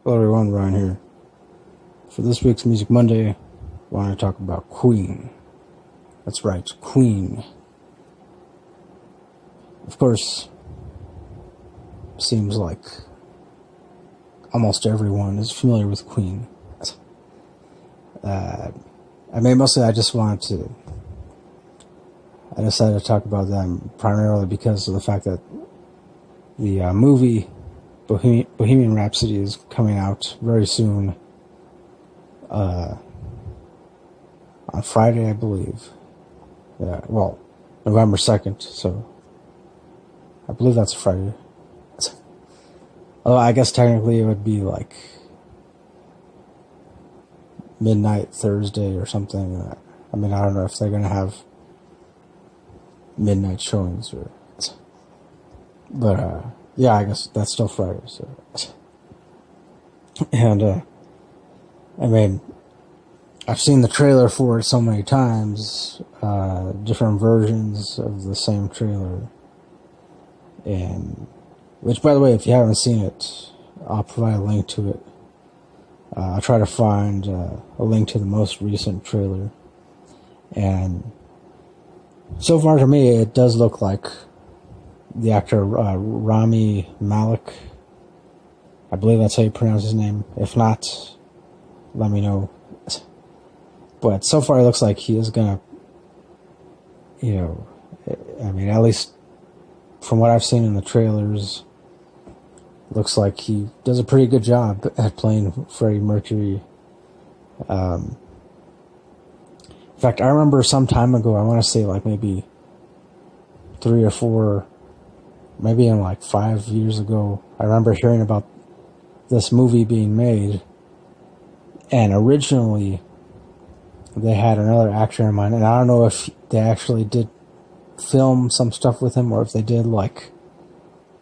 Hello everyone, Ryan here. For this week's Music Monday, I want to talk about Queen. That's right, Queen. Of course, seems like almost everyone is familiar with Queen. I decided to talk about them primarily because of the fact that the movie Bohemian Rhapsody is coming out very soon, on Friday, I believe. November 2nd, so I believe that's a Friday. Although I guess technically it would be like midnight Thursday or something. I don't know if they're going to have midnight showings but yeah, I guess that's still Friday. So, and I've seen the trailer for it so many times, different versions of the same trailer, and which, by the way, if you haven't seen it, I'll provide a link to it. I'll try to find a link to the most recent trailer, and so far to me, it does look like the actor Rami Malek. I believe that's how you pronounce his name. If not, let me know. But so far it looks like he is gonna, at least from what I've seen in the trailers, looks like he does a pretty good job at playing Freddie Mercury. In fact, I remember some time ago, I want to say like maybe 3 or 4, maybe in like 5 years ago, I remember hearing about this movie being made, and originally they had another actor in mind, and I don't know if they actually did film some stuff with him or if they did like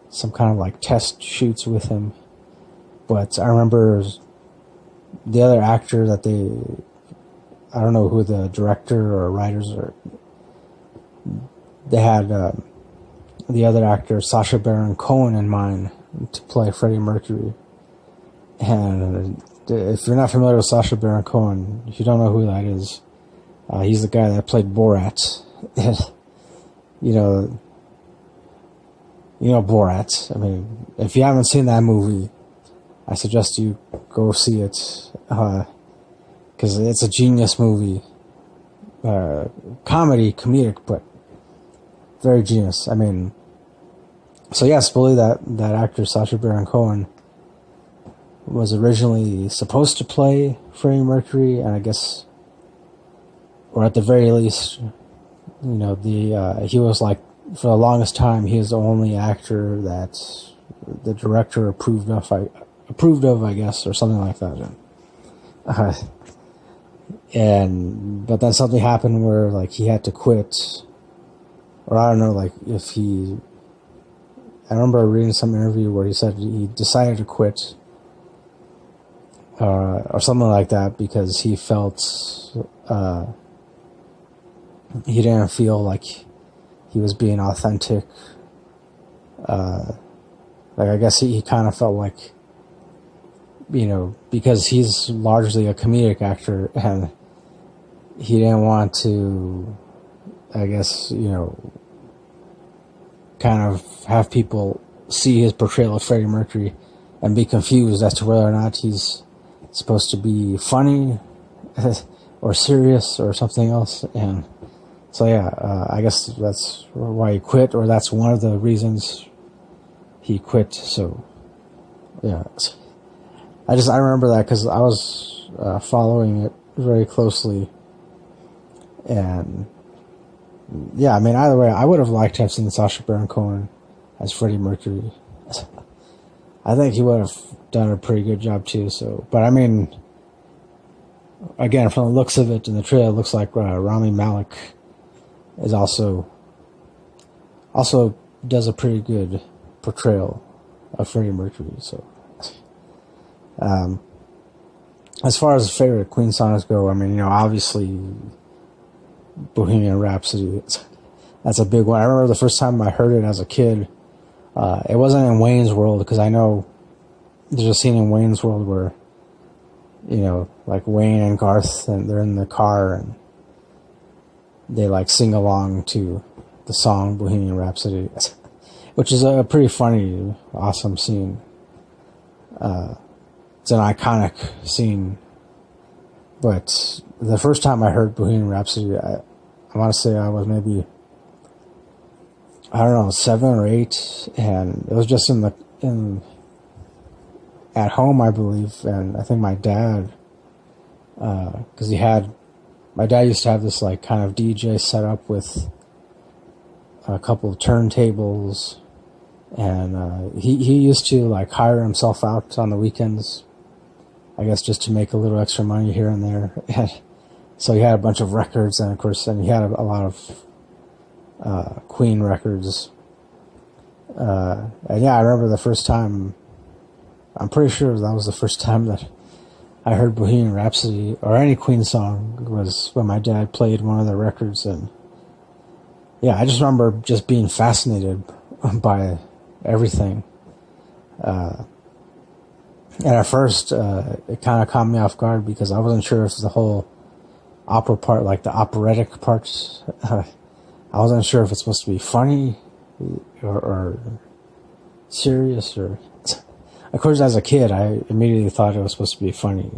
some kind of like test shoots with him. But I remember the other actor that I don't know who the director or writers are, they had the other actor, Sacha Baron Cohen, in mind to play Freddie Mercury. And if you're not familiar with Sacha Baron Cohen, if you don't know who that is, he's the guy that played Borat. you know Borat. I mean, if you haven't seen that movie, I suggest you go see it, because it's a genius movie. Comedic, but very genius. So yes, believe that actor Sacha Baron Cohen was originally supposed to play Freddie Mercury, and I guess, or at the very least, he was like, for the longest time, he was the only actor that the director approved of, I guess, or something like that. But then something happened where like he had to quit, or I don't know, like I remember reading some interview where he said he decided to quit, or something like that, because he felt he didn't feel like he was being authentic. I guess he kind of felt like, because he's largely a comedic actor, and he didn't want to, I guess, kind of have people see his portrayal of Freddie Mercury and be confused as to whether or not he's supposed to be funny or serious or something else. And so yeah, I guess that's why he quit, or that's one of the reasons he quit. So yeah, I remember that because I was following it very closely, and yeah, either way, I would have liked to have seen Sacha Baron Cohen as Freddie Mercury. I think he would have done a pretty good job too. So, but again, from the looks of it in the trailer, it looks like Rami Malek is also does a pretty good portrayal of Freddie Mercury. So, as far as favorite Queen songs go, obviously Bohemian Rhapsody, that's a big one. I remember the first time I heard it as a kid, it wasn't in Wayne's World, because I know there's a scene in Wayne's World where, like Wayne and Garth, and they're in the car and they like sing along to the song Bohemian Rhapsody, which is a pretty funny, awesome scene. It's an iconic scene. But the first time I heard Bohemian Rhapsody, I want to say I was maybe, 7 or 8, and it was just at home, I believe, and I think my dad, because my dad used to have this like kind of DJ set up with a couple of turntables, and he used to like hire himself out on the weekends, I guess, just to make a little extra money here and there. And so he had a bunch of records, and of course, and he had a lot of Queen records. And yeah, I remember the first time, I'm pretty sure that was the first time that I heard Bohemian Rhapsody or any Queen song, was when my dad played one of their records. And yeah, I just remember just being fascinated by everything. And at first, it kind of caught me off guard because I wasn't sure if the whole opera part, like the operatic parts, I wasn't sure if it's supposed to be funny or serious, or... Of course, as a kid, I immediately thought it was supposed to be funny.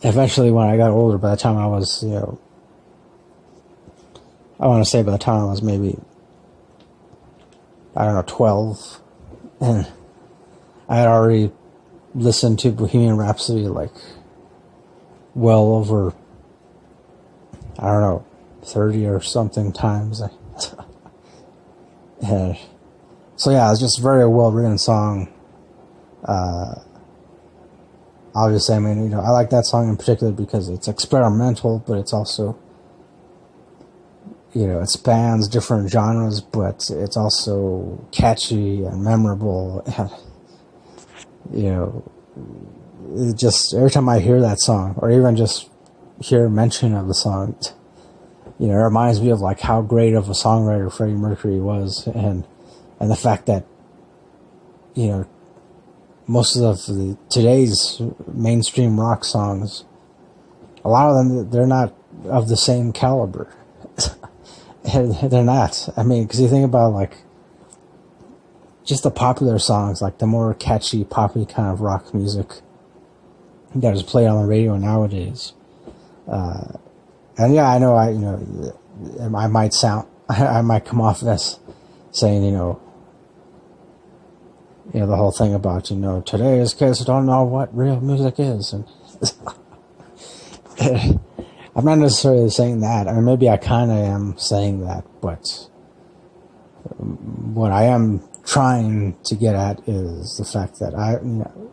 Eventually, when I got older, by the time I was, I want to say by the time I was maybe, 12, and I had already listened to Bohemian Rhapsody like well over, 30 or something times. And so yeah, it's just a very well written song. Obviously, I mean, I like that song in particular because it's experimental, but it's also, it spans different genres, but it's also catchy and memorable. And, it just, every time I hear that song, or even just hear mention of the song, it reminds me of like how great of a songwriter Freddie Mercury was, and the fact that, most of today's mainstream rock songs, a lot of them, they're not of the same caliber. They're not. I mean, because you think about like just the popular songs, like the more catchy, poppy kind of rock music that is played on the radio nowadays. And yeah, I know I might come off as saying, the whole thing about, today's kids don't know what real music is. And I'm not necessarily saying that. I mean, maybe I kind of am saying that, but what I am trying to get at is the fact that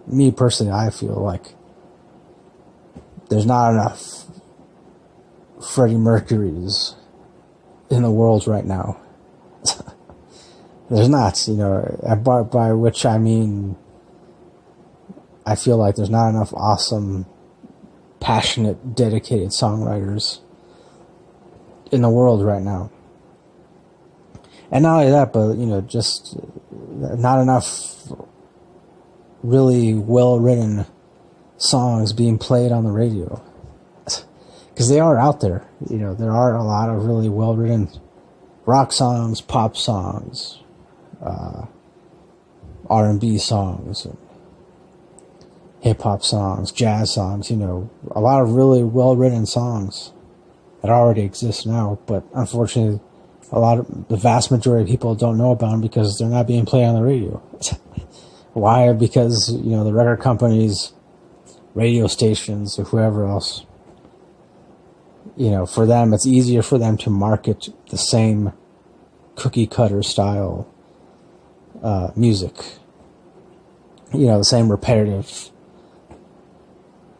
me personally, I feel like there's not enough Freddie Mercurys in the world right now. There's not, by which I mean, I feel like there's not enough awesome, passionate, dedicated songwriters in the world right now. And not only that, but, just not enough really well-written songs being played on the radio. Because they are out there. There are a lot of really well-written rock songs, pop songs, R&B songs, hip-hop songs, jazz songs, a lot of really well-written songs that already exist now, but unfortunately, the vast majority of people don't know about them because they're not being played on the radio. Why? Because, the record companies, radio stations, or whoever else, for them, it's easier for them to market the same cookie-cutter style music. The same repetitive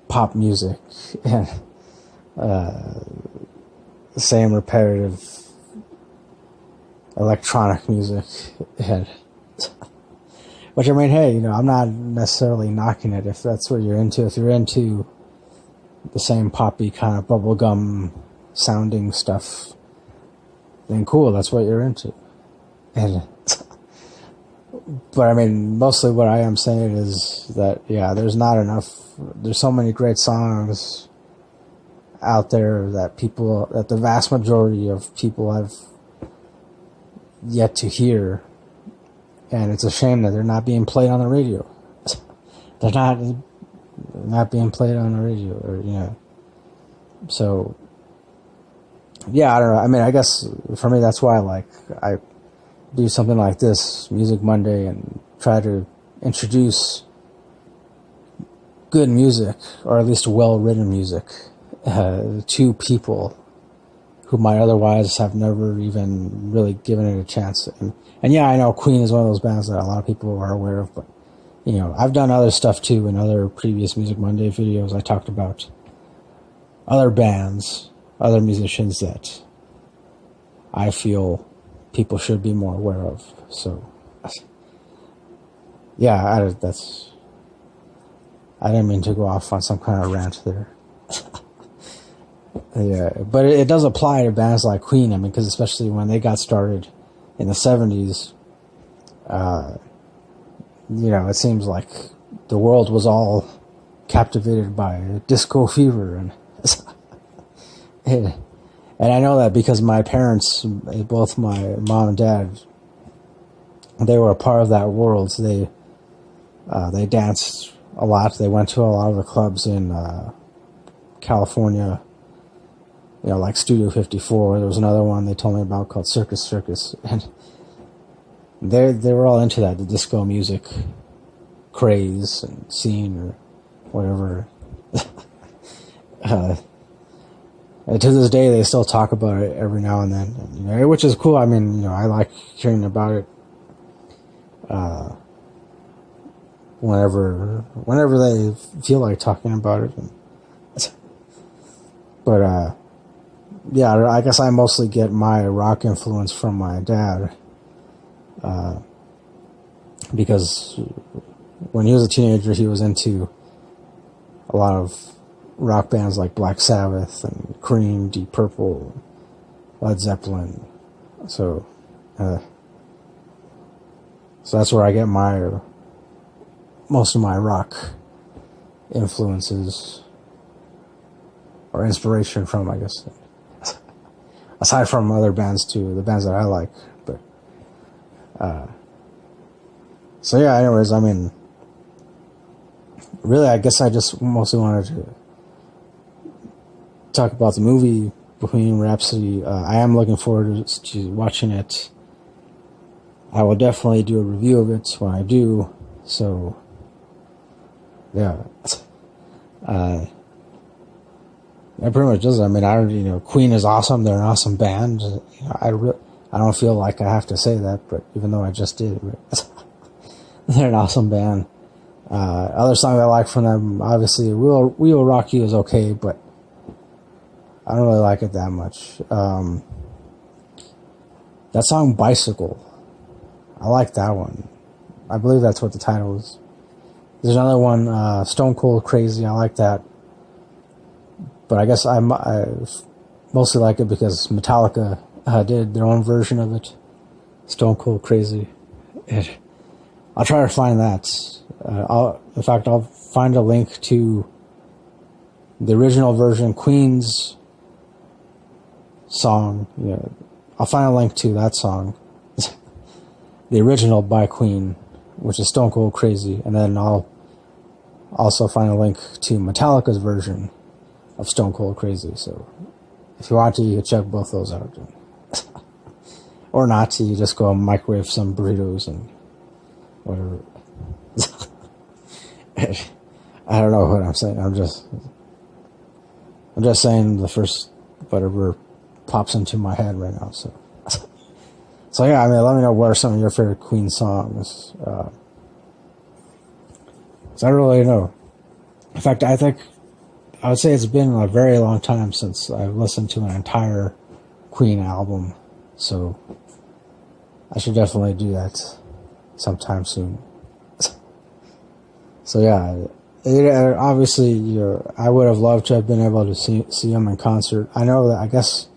pop music, and the same repetitive electronic music, and which, I mean, hey, I'm not necessarily knocking it if that's what you're into. If you're into the same poppy kind of bubblegum sounding stuff, then cool, that's what you're into. And But I mean, mostly what I am saying is that, yeah, there's not enough. There's so many great songs out there that the vast majority of people have yet to hear. And it's a shame that they're not being played on the radio. They're not being played on the radio, or, you know. So, yeah, I don't know. I mean, I guess for me, that's why I do something like this, Music Monday, and try to introduce good music, or at least well-written music, to people who might otherwise have never even really given it a chance. And yeah, I know Queen is one of those bands that a lot of people are aware of, but, you know, I've done other stuff too. In other previous Music Monday videos, I talked about other bands, other musicians that I feel people should be more aware of. So, yeah, I didn't mean to go off on some kind of rant there. Yeah, but it does apply to bands like Queen. I mean, because especially when they got started in the 70s, you know, it seems like the world was all captivated by disco fever, and I know that because my parents, both my mom and dad, they were a part of that world. So they danced a lot. They went to a lot of the clubs in California, you know, like Studio 54. There was another one they told me about called Circus Circus, and they were all into that, the disco music craze and scene or whatever. And to this day, they still talk about it every now and then, you know, which is cool. I mean, you know, I like hearing about it whenever they feel like talking about it. But yeah, I guess I mostly get my rock influence from my dad, because when he was a teenager, he was into a lot of rock bands like Black Sabbath and Cream, Deep Purple, Led Zeppelin. So that's where I get most of my rock influences or inspiration from, I guess. Aside from other bands too, the bands that I like. But so yeah, anyways, I mean, really, I guess I just mostly wanted to talk about the movie Bohemian Rhapsody. I am looking forward to watching it. I will definitely do a review of it when I do. So, yeah. That pretty much does it. I mean, Queen is awesome. They're an awesome band. I don't feel like I have to say that, but even though I just did, they're an awesome band. Other songs I like from them, obviously, We Will Rock You is okay, but I don't really like it that much. That song, Bicycle, I like that one. I believe that's what the title is. There's another one, Stone Cold Crazy, I like that. But I guess I mostly like it because Metallica did their own version of it, Stone Cold Crazy. I'll try to find that. In fact, I'll find a link to the original version, Queen's song. Yeah, I'll find a link to that song, the original by Queen, which is Stone Cold Crazy, and then I'll also find a link to Metallica's version of Stone Cold Crazy. So if you want to, you can check both those out. Or not to, you just go microwave some burritos and whatever. I don't know what I'm saying. I'm just saying the first whatever pops into my head right now. So yeah, I mean, let me know what are some of your favorite Queen songs. So I don't really know. In fact, I would say it's been a very long time since I've listened to an entire Queen album. So I should definitely do that sometime soon. So yeah, obviously, I would have loved to have been able to see them in concert. I know that, I guess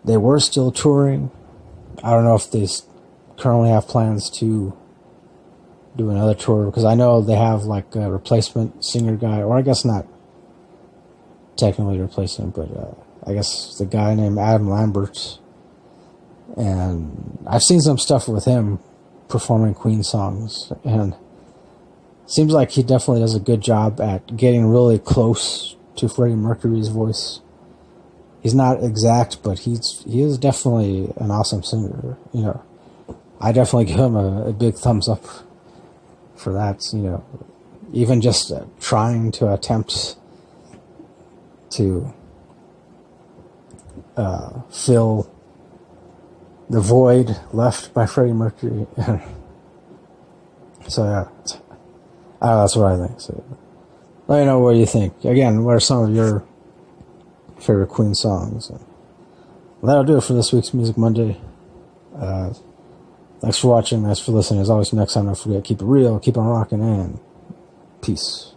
they were still touring. I don't know if they currently have plans to do another tour, because I know they have like a replacement singer guy, or I guess not technically replacement, but I guess the guy named Adam Lambert, and I've seen some stuff with him performing Queen songs, and seems like he definitely does a good job at getting really close to Freddie Mercury's voice. He's not exact, but he is definitely an awesome singer. You know, I definitely give him a big thumbs up for that. You know, even just trying to attempt to fill the void left by Freddie Mercury. So yeah, that's what I think. So let me know what you think. Again, what are some of your favorite Queen songs? Well, that'll do it for this week's Music Monday. Thanks for watching. Thanks for listening. As always, next time, don't forget, keep it real, keep on rocking, and peace.